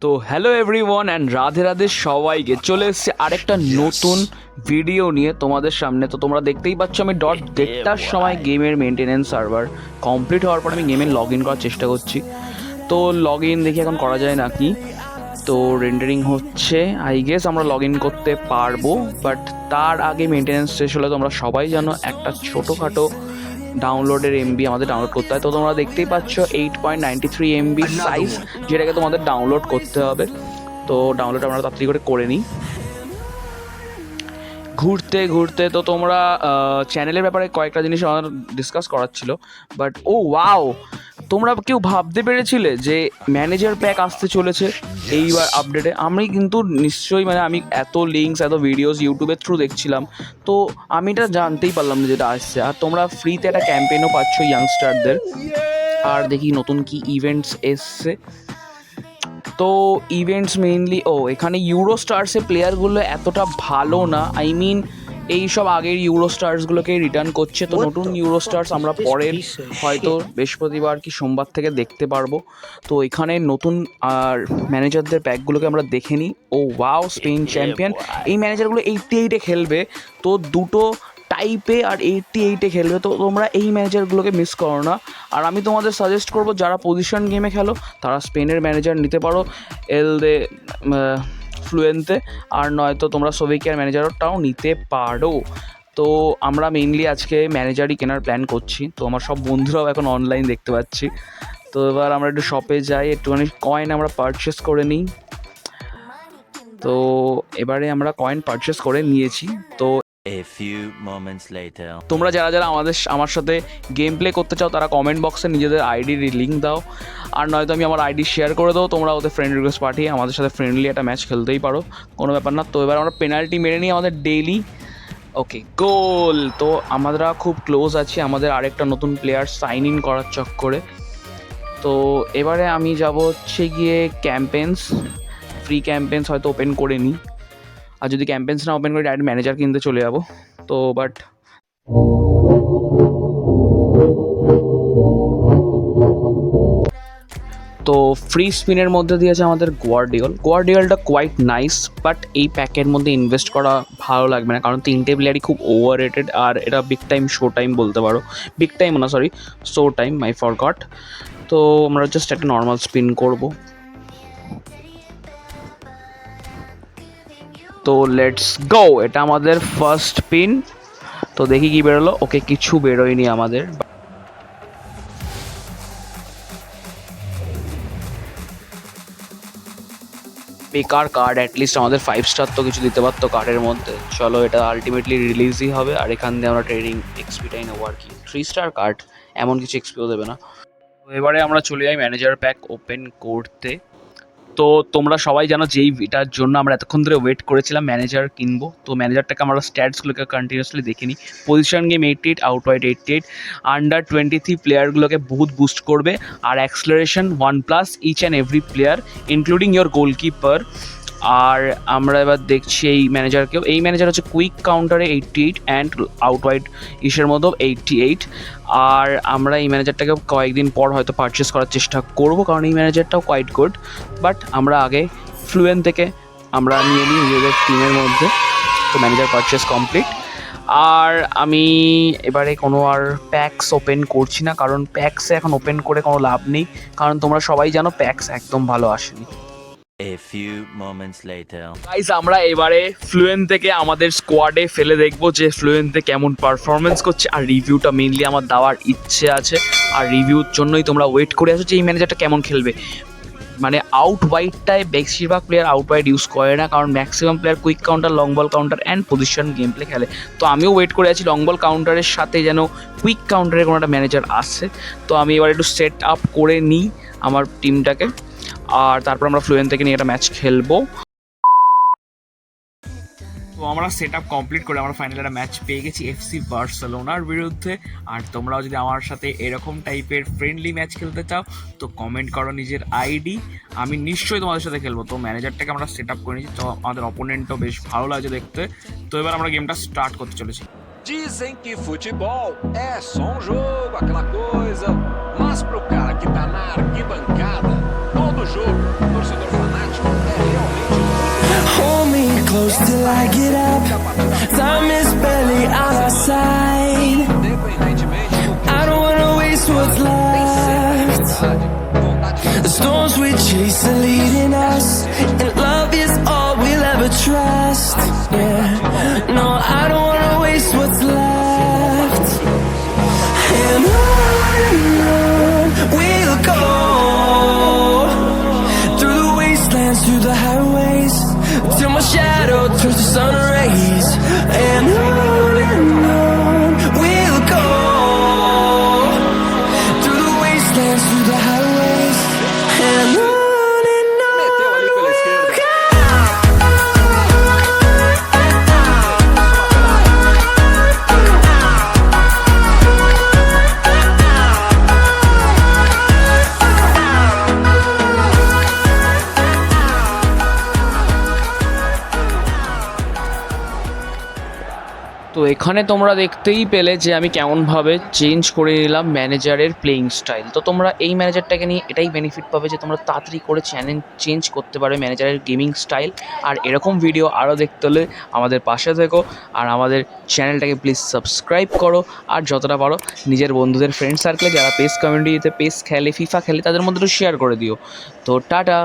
তো hello everyone and Radhe Radhe সবাইকে, চলে এসেছে আরেকটা নতুন ভিডিও নিয়ে তোমাদের সামনে। তো তোমরা দেখতেই পাচ্ছ আমি ডট দেড়টার সময় গেমের মেনটেনেন্স সার্ভার কমপ্লিট হওয়ার পর আমি গেমে লগ ইন করার চেষ্টা করছি। তো লগ ইন দেখি এখন করা যায় নাকি। তো রেন্ডারিং হচ্ছে, আই গেস আমরা লগ ইন করতে পারবো, বাট তার আগে মেনটেনেন্স শেষ হলে তোমরা সবাই জানো একটা ছোটোখাটো ডাউনলোডের এমবি আমাদের ডাউনলোড করতে হয়। তো তোমরা দেখতেই পাচ্ছ 8.93 এমবি সাইজ, যেটাকে তোমাদের ডাউনলোড করতে হবে। তো ডাউনলোড আমরা তাড়াতাড়ি করে নিই। ঘুরতে ঘুরতে তো তোমরা চ্যানেলের ব্যাপারে কয়েকটা জিনিস আমার ডিসকাস করার ছিল, বাট ও ওয়াও, তোমরা কেউ ভাবতে পেরেছিলে যে ম্যানেজার প্যাক আসতে চলেছে এইবার আপডেটে? আমি কিন্তু নিশ্চয়ই আমি এত লিঙ্কস এত ভিডিওস ইউটিউবের থ্রু দেখছিলাম, তো আমি এটা জানতেই পারলাম না যেটা আসছে। আর তোমরা ফ্রিতে একটা ক্যাম্পেইনও পাচ্ছ ইয়াংস্টারদের। আর দেখি নতুন কি ইভেন্টস এসছে। তো ইভেন্টস মেইনলি এখানে ইউরো স্টার্সের প্লেয়ারগুলো এতটা ভালো না, আই মিন এইসব আগের ইউরো স্টার্সগুলোকে রিটার্ন করছে। তো নতুন ইউরো স্টার্স আমরা পরের হয়তো বৃহস্পতিবার কি সোমবার থেকে দেখতে পারবো। তো এখানে নতুন আর ম্যানেজারদের প্যাকগুলোকে আমরা দেখে নিই। ওয়াও, স্পেন চ্যাম্পিয়ন, এই ম্যানেজারগুলো 88-এ খেলবে, তো দুটো টাইপে আর 88-এ খেলবে। তো তোমরা এই ম্যানেজারগুলোকে মিস করো না। আর আমি তোমাদের সাজেস্ট করবো, যারা পজিশন গেমে খেলো তারা স্পেনের ম্যানেজার নিতে পারো এলদে ফ্লুয়েন্তে, আর নয়তো তোমরা সোভিকিয়ার ম্যানেজারটাও নিতে পারো। তো আমরা মেইনলি আজকে ম্যানেজারই কেনার প্ল্যান করছি। তো আমার সব বন্ধুরাও এখন অনলাইন দেখতে পাচ্ছি। তো এবার আমরা একটু শপে যাই, একটুখানি কয়েন আমরা পারচেস করে নিই। তো এবারে আমরা কয়েন পারচেস করে নিয়েছি। তো A few moments later. তোমরা যারা যারা আমার সাথে গেম প্লে করতে চাও তারা কমেন্ট বক্সে নিজেদের আইডির লিঙ্ক দাও, আর নয়তো আমি আমার আইডি শেয়ার করে দাও, তোমরা ওদের ফ্রেন্ড রিকোয়েস্ট পাঠিয়ে আমাদের সাথে ফ্রেন্ডলি একটা ম্যাচ খেলতেই পারো, কোনো ব্যাপার না। তো এবার আমরা পেনাল্টি মেরে নিই আমাদের ডেইলি। ওকে, গোল। তো আমরা খুব ক্লোজ আছি আমাদের আরেকটা নতুন প্লেয়ার সাইন ইন করার চক্করে। তো এবারে আমি যাব হচ্ছে গিয়ে ক্যাম্পেন্স, ফ্রি ক্যাম্পেন্স হয়তো ওপেন করে নিই। আর যদি ক্যাম্পেন্স না ওপেন করে ডাইরেক্ট ম্যানেজার কিনতে চলে যাবো। তো বাট তো ফ্রি স্পিনের মধ্যে দিয়েছে আমাদের গোয়ার্ডিওলটা কোয়াইট নাইস, বাট এই প্যাকের মধ্যে ইনভেস্ট করা ভালো লাগবে না, কারণ তিনটে প্লেয়ারই খুব ওভার রেটেড। আর এটা বিগ টাইম শো টাইম বলতে পারো, বিগ টাইম না সরি শো টাইম, মাই ফরগট। তো আমরা জাস্ট একটা নর্মাল স্পিন করব। তো লেটস গো, এটা আমাদের ফার্স্ট স্পিন। তো দেখি কি বেরোলো। ওকে, কিছু বেরোয়নি আমাদের। বেকার কার্ড, অ্যাটলিস্ট আমাদের 5 স্টার তো কিছু দিতে পারতো কার্ডের মধ্যে। চলো, এটা আলটিমেটলি রিলিজই হবে, আর এখান দিয়ে আমরা ট্রেডিং এক্সপিটাই নেবো আর কি। 3 স্টার কার্ড, এমন কিছু এক্সপিও দেবে না। তো এবারে আমরা চলে যাই ম্যানেজার প্যাক ওপেন করতে। তো তোমরা সবাই জানো যে এইটার জন্য আমরা এতক্ষণ ধরে ওয়েট করেছিলাম ম্যানেজার কিনবো। তো ম্যানেজারটাকে আমরা স্ট্যাটসগুলোকে কন্টিনিউসলি দেখে নিই। পজিশন গেম 88, আউটওয়াইড 88, আন্ডার 23 প্লেয়ারগুলোকে বহুত বুস্ট করবে, আর acceleration 1+ each and every player including your goalkeeper. আর আমরা এবার দেখছি এই ম্যানেজারকেও, এই ম্যানেজার হচ্ছে কুইক কাউন্টারে 88 অ্যান্ড আউটওয়াইড ইসের মধ্যেও 88। আর আমরা এই ম্যানেজারটাকে কয়েকদিন পর হয়তো পারচেস করার চেষ্টা করবো, কারণ এই ম্যানেজারটাও কোয়াইট গুড। বাট আমরা আগে ফ্লুয়েন থেকে আমরা নিয়ে নিই নিজেদের টিমের মধ্যে। তো ম্যানেজার পারচেস কমপ্লিট। আর আমি এবারে কোনো আর প্যাক্স ওপেন করছি না, কারণ প্যাক্সে এখন ওপেন করে কোনো লাভ নেই, কারণ তোমরা সবাই জানো প্যাক্স একদম ভালো আসেনি। A few moments later. Guys, আমরা এবারে ফ্লুয়েন থেকে আমাদের স্কোয়াডে ফেলে দেখবো যে ফ্লুয়েন্টে কেমন পারফরমেন্স করছে, আর রিভিউটা মেইনলি আমার দেওয়ার ইচ্ছে আছে। আর রিভিউর জন্যই তোমরা ওয়েট করে আছো যে এই ম্যানেজারটা কেমন খেলবে। আউট ওয়াইডটায় বেশিরভাগ প্লেয়ার আউট ওয়াইড ইউজ করে না, কারণ maximum player quick counter, long ball counter and position game play খেলে। তো আমিও ওয়েট করে আছি লং বল কাউন্টারের সাথে যেন কুইক কাউন্টারের কোনো একটা ম্যানেজার আসছে। তো আমি এবার একটু সেট আপ করে নিই আমার টিমটাকে, আর তারপর আমরা ফ্লুয়েন থেকে নিয়ে একটা ম্যাচ খেলবো। তো আমরা সেট আপ কমপ্লিট করে আমরা ফাইনাল একটা ম্যাচ পেয়ে গেছি এফসি বার্সেলোনার বিরুদ্ধে। আর তোমরাও যদি আমার সাথে এরকম টাইপের ফ্রেন্ডলি ম্যাচ খেলতে চাও তো কমেন্ট করো নিজের আইডি, আমি নিশ্চয়ই তোমাদের সাথে খেলবো। তো ম্যানেজারটাকে আমরা সেট আপ করে নিয়েছি, তো আমাদের অপোনেন্টও বেশ ভালো লাগছে দেখতে। তো এবার আমরা গেমটা স্টার্ট করতে চলেছি। Dizem que futebol é só jogo, aquela coisa, mas pro cara que tá na arquibancada, todo jogo, torcedor fanático close till I get up. Time is barely on our side. I don't wanna waste what's left. The storms we chase are leading us, and love is all we'll ever trust. Yeah, no, I don't wanna waste what's left. And on we'll go, through the wastelands, through the highways, till my shadow turns to sun rays. And on we'll go, through the wastelands, through the highways, and on. Meteu ali pela esquerda. তো এখানে তোমরা দেখতেই পেলে যে আমি কেমনভাবে change করে নিলাম ম্যানেজারের প্লেইং স্টাইল। তো তোমরা এই ম্যানেজারটাকে নিয়ে এটাই বেনিফিট পাবে যে তোমরা তাড়াতাড়ি করে চ্যানেল চেঞ্জ করতে পারবে ম্যানেজারের গেমিং স্টাইল। আর এরকম ভিডিও আরও দেখতে হলে আমাদের পাশে থেকো, আর আমাদের চ্যানেলটাকে প্লিজ সাবস্ক্রাইব করো। আর যতটা পারো নিজের বন্ধুদের ফ্রেন্ড সার্কেলে যারা পেস কমিউনিটিতে পেস খেলে, ফিফা খেলে, তাদের মধ্যে একটু শেয়ার করে দিও। তো টাটা।